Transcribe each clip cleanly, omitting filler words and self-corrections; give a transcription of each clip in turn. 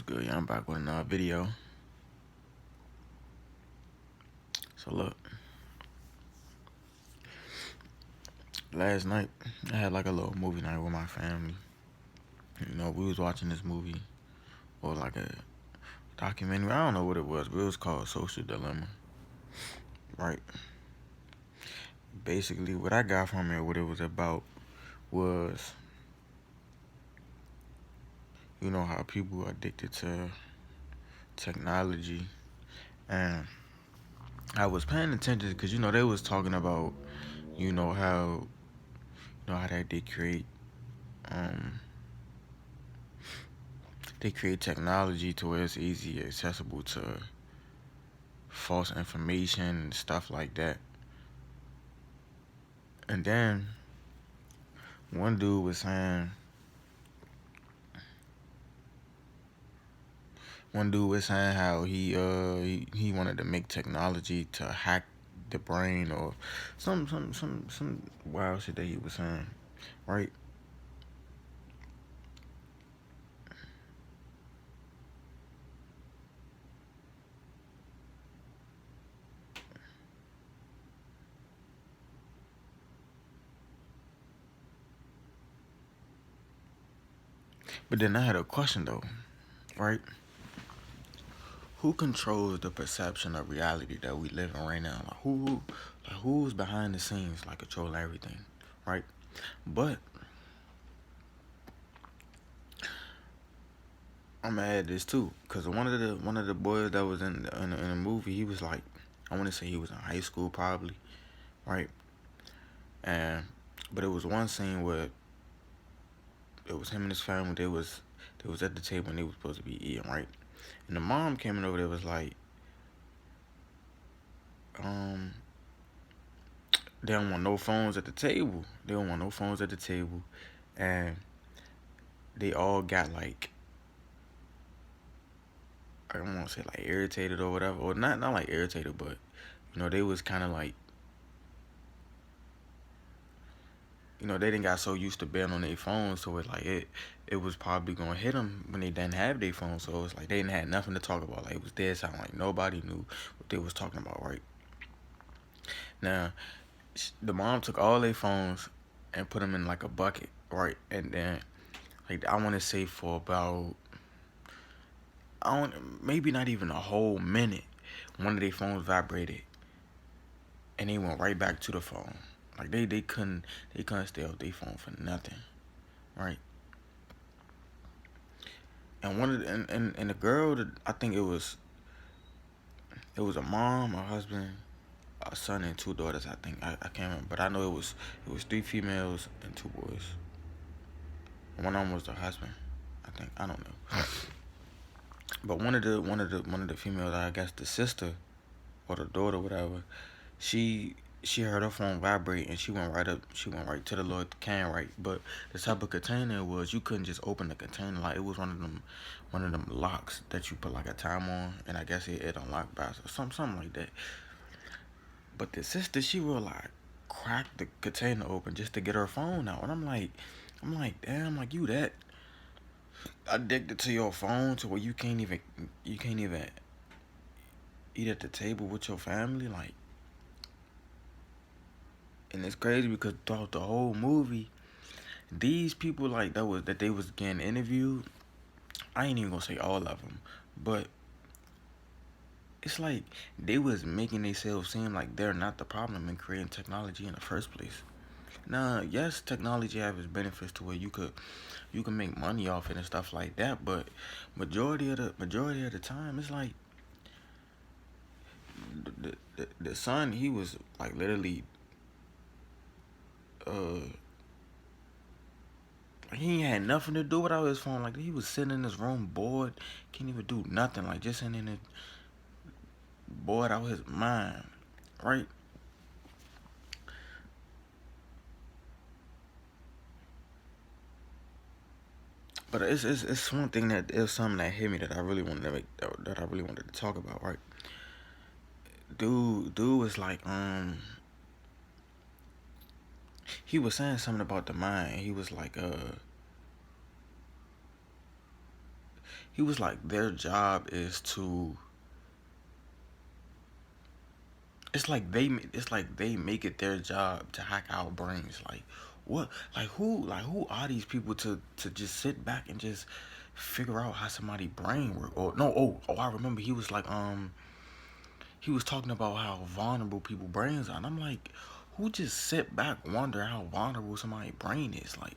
What's good? Yeah, I'm back with another video. So look, last night I had like a little movie night with my family. We was watching this movie or like a documentary. I don't know what it was, but it was called Social Dilemma. Right? Basically, what I got from it, what it was about, was how people are addicted to technology, and I was paying attention because they was talking about how how um they create technology to where it's easy accessible to false information and stuff like that. And then one dude was saying how he wanted to make technology to hack the brain or some wild shit that he was saying, right? But then I had a question though, right? Who controls the perception of reality that we live in right now? Who's behind the scenes, like control everything, right? But I'm gonna add this too, cause one of the boys that was in the movie, he was like, I want to say he was in high school probably, right? And but it was one scene where it was him and his family. They was at the table and they was supposed to be eating, right? And the mom came in over there, was like, um, they don't want no phones at the table. They don't want no phones at the table, and they all got like, I don't want to say like irritated or whatever, or not like irritated, but they was kind of like, they didn't got so used to being on their phones, so it's like it was probably gonna hit them when they didn't have their phones. So it's like they didn't have nothing to talk about. Like it was dead silent. Like nobody knew what they was talking about, right? Now, the mom took all their phones and put them in like a bucket, right? And then, like, I want to say for about, maybe not even a whole minute, one of their phones vibrated, and they went right back to the phone. Like they couldn't stay off their phone for nothing, right? And one of the, and the girl that, I think it was a mom, a husband, a son, and two daughters. I think I can't remember, but I know it was three females and two boys. One of them was the husband, I think. I don't know. But one of the females, I guess the sister or the daughter, whatever, she she heard her phone vibrate and she went right up. She went right to the little can, right. But the type of container it was, you couldn't just open the container. Like it was one of them locks that you put like a time on, and I guess it unlocked by or something like that. But the sister, she will like crack the container open just to get her phone out, and I'm like, damn, like you that addicted to your phone to where you can't even eat at the table with your family, like. And it's crazy because throughout the whole movie, these people like that they was getting interviewed. I ain't even gonna say all of them, but it's like they was making themselves seem like they're not the problem in creating technology in the first place. Now, yes, technology have its benefits to where you can make money off it and stuff like that, but majority of the time, it's like the son, he was like literally, uh he ain't had nothing to do without his phone. Like he was sitting in his room bored, can't even do nothing. Like just sitting in it, bored out his mind, right? But it's one thing that it was something that hit me that I really wanted to that I really wanted to talk about, right? Dude was like, he was saying something about the mind. He was like, he was like, their job is to. It's like they make it their job to hack our brains. Like, what? Like who are these people to just sit back and just figure out how somebody brain work? Or no, oh, I remember he was like, he was talking about how vulnerable people brains are, and I'm like, who just sit back wonder how vulnerable somebody's brain is? Like,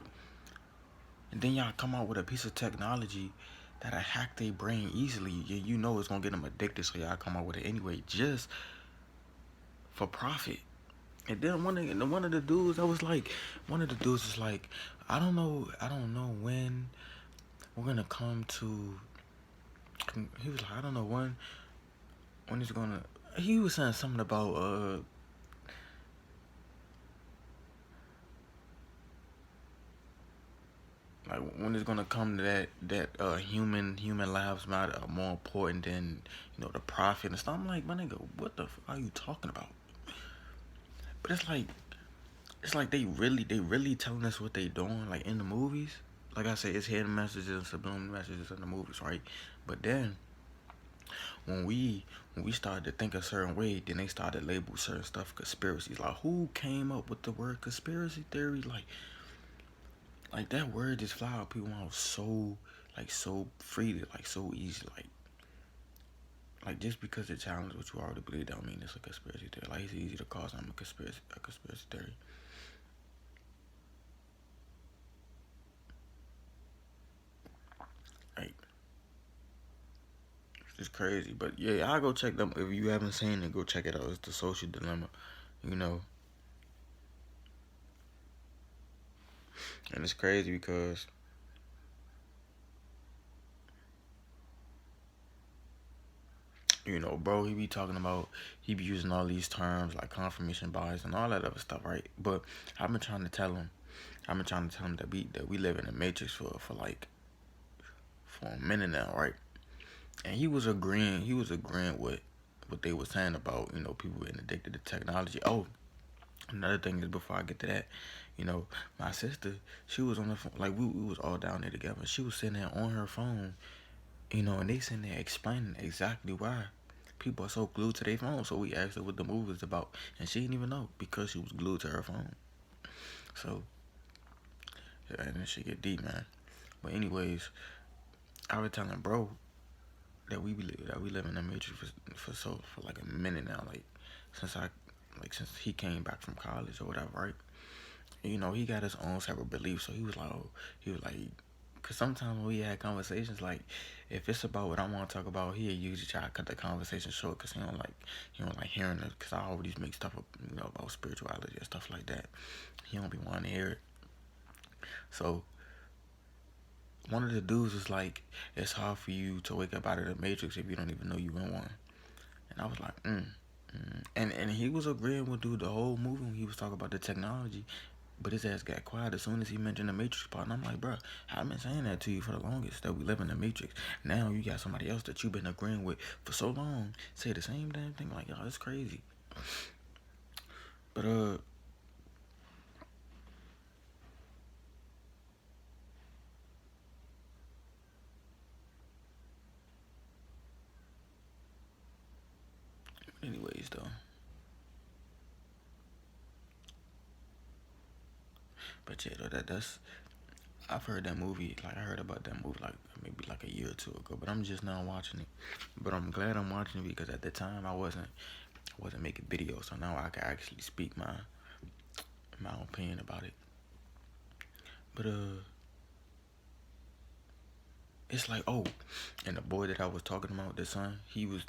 and then y'all come out with a piece of technology that'll hack their brain easily. You know it's gonna get them addicted, so y'all come out with it anyway, just for profit. And then one of the dudes that was like, one of the dudes was like, I don't know when we're gonna come to. He was like, I don't know when he's gonna. He was saying something about like when it's gonna come to that human lives matter are more important than the profit and stuff. I'm like, my nigga, what the fuck are you talking about? But it's like they really telling us what they doing like in the movies. Like I said, it's hidden messages and subliminal messages in the movies, right? But then when we started to think a certain way, then they started to label certain stuff conspiracies. Like, who came up with the word conspiracy theory? Like that word just fly out people out so freely, like so easy. Like just because it challenges what you already believe don't mean it's a conspiracy theory. Like, it's easy to call something a conspiracy theory. Like, it's crazy. But yeah, I'll go check them. If you haven't seen it, go check it out. It's The Social Dilemma, you know. And it's crazy because bro, he be using all these terms like confirmation bias and all that other stuff, right? But I've been trying to tell him, that we live in a matrix for a minute now, right? And he was agreeing with what they were saying about people getting addicted to technology. Oh, another thing is, before I get to that, my sister, she was on the phone, like we was all down there together. She was sitting there on her phone, and they sitting there explaining exactly why people are so glued to their phone. So we asked her what the movie was about, and she didn't even know because she was glued to her phone. So yeah, and then she get deep, man. But anyways, I was telling bro that we live in a matrix for like a minute now, like since I since he came back from college or whatever, right? He got his own separate beliefs, so he was like, cause sometimes when we had conversations, like if it's about what I want to talk about, he usually try to cut the conversation short, cause he don't like hearing it, cause I always make stuff up, about spirituality and stuff like that. He don't be wanting to hear it. So one of the dudes was like, it's hard for you to wake up out of the matrix if you don't even know you in one. And I was like, and he was agreeing with dude the whole movie when he was talking about the technology. But his ass got quiet as soon as he mentioned the Matrix part. And I'm like, bro, I've been saying that to you for the longest, that we live in the Matrix. Now you got somebody else that you've been agreeing with for so long say the same damn thing. Like, yo, it's crazy. But anyways though. But yeah, though, that's I've heard that movie. Like, I heard about that movie like maybe like a year or two ago. But I'm just now watching it. But I'm glad I'm watching it because at the time I wasn't making videos, so now I can actually speak my opinion about it. But it's like, oh, and the boy that I was talking about, the son, he was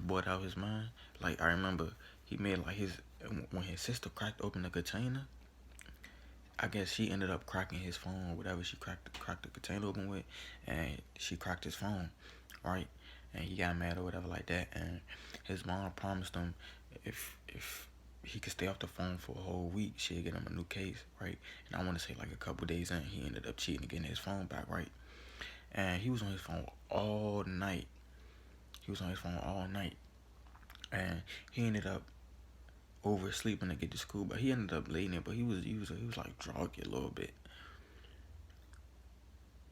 bored out of his mind. Like, I remember he made like his when his sister cracked open the container. I guess she ended up cracking his phone or whatever she cracked the container open with, and she cracked his phone, right? And he got mad or whatever like that, and his mom promised him if he could stay off the phone for a whole week, she'd get him a new case, right? And I want to say like a couple days in, he ended up cheating and getting his phone back, right? And he was on his phone all night. He was on his phone all night, and he ended up oversleeping to get to school. But he ended up late in it. But he was like drunk a little bit.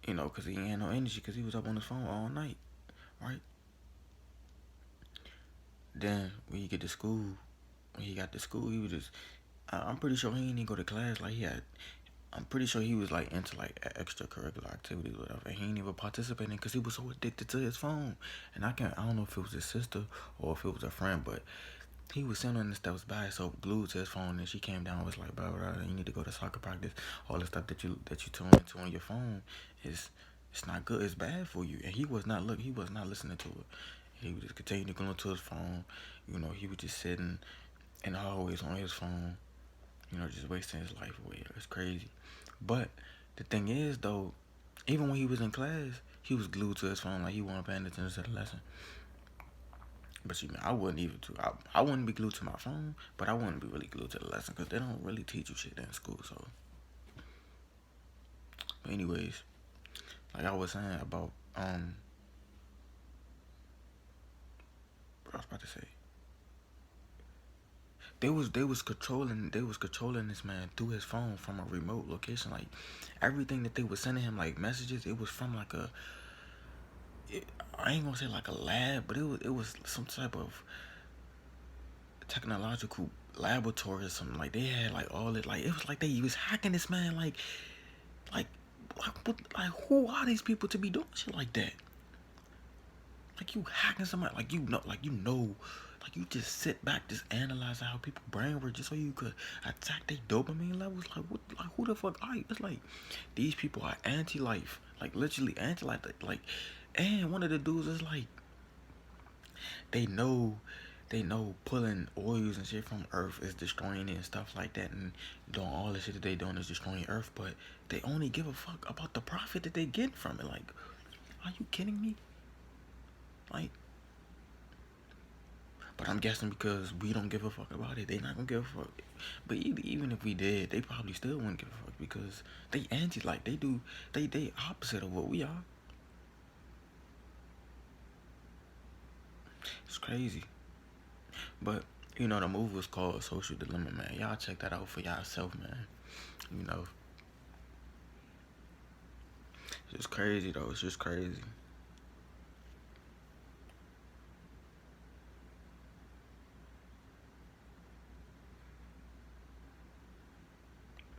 you know, because he ain't had no energy because he was up on his phone all night, right? Then when he get to school, when he got to school, he was just, I'm pretty sure he didn't even go to class. Like I'm pretty sure he was like into like extracurricular activities, or whatever. He ain't even participating because he was so addicted to his phone. And I don't know if it was his sister or if it was a friend, but he was sitting on the steps by himself, glued to his phone, and she came down and was like, blah, blah, blah, you need to go to soccer practice. All the stuff that you tune into on your phone is it's not good. It's bad for you. And he was not listening to it. He would just continue to go into his phone. You know, he was just sitting and always on his phone. You know, just wasting his life away. It's crazy. But the thing is, though, even when he was in class, he was glued to his phone, like he wasn't paying attention to the lesson. But see, man, I wouldn't even I wouldn't be glued to my phone, but I wouldn't be really glued to the lesson because they don't really teach you shit in school. So, but anyways, like I was saying about what I was about to say. They was controlling this man through his phone from a remote location. Like everything that they was sending him, like messages, it was from like I ain't gonna say like a lab, but it was some type of technological laboratory or something. Like they had like all it, like it was like they was hacking this man. Like like who are these people to be doing shit like that? Like you hacking somebody, like you just sit back, just analyze how people brain work, just so you could attack their dopamine levels. Like what? Like who the fuck are you? It's like these people are anti-life, like literally anti-life. Like, and one of the dudes is like, they know, they know pulling oils and shit from Earth is destroying it and stuff like that, and doing all the shit that they doing is destroying Earth. But they only give a fuck about the profit that they get from it. Like, are you kidding me? Like, but I'm guessing because we don't give a fuck about it, they not gonna give a fuck. But even if we did, they probably still wouldn't give a fuck because they anti, like they opposite of what we are. It's crazy. But you know the movie was called Social Dilemma, man. Y'all check that out for yourself, man. You know, it's just crazy though. It's just crazy.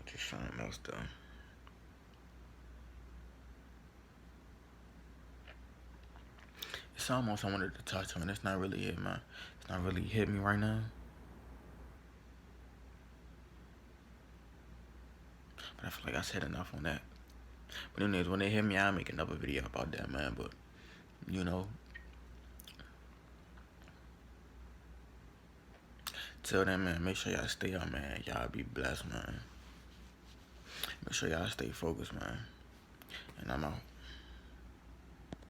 Just something else though. It's almost I wanted to touch on. It's not really it, man. It's not really hit me right now. But I feel like I said enough on that. But anyways, when they hit me, I'll make another video about that, man. But you know, till then, man, make sure y'all stay up, man. Y'all be blessed, man. Make sure y'all stay focused, man. And I'm out.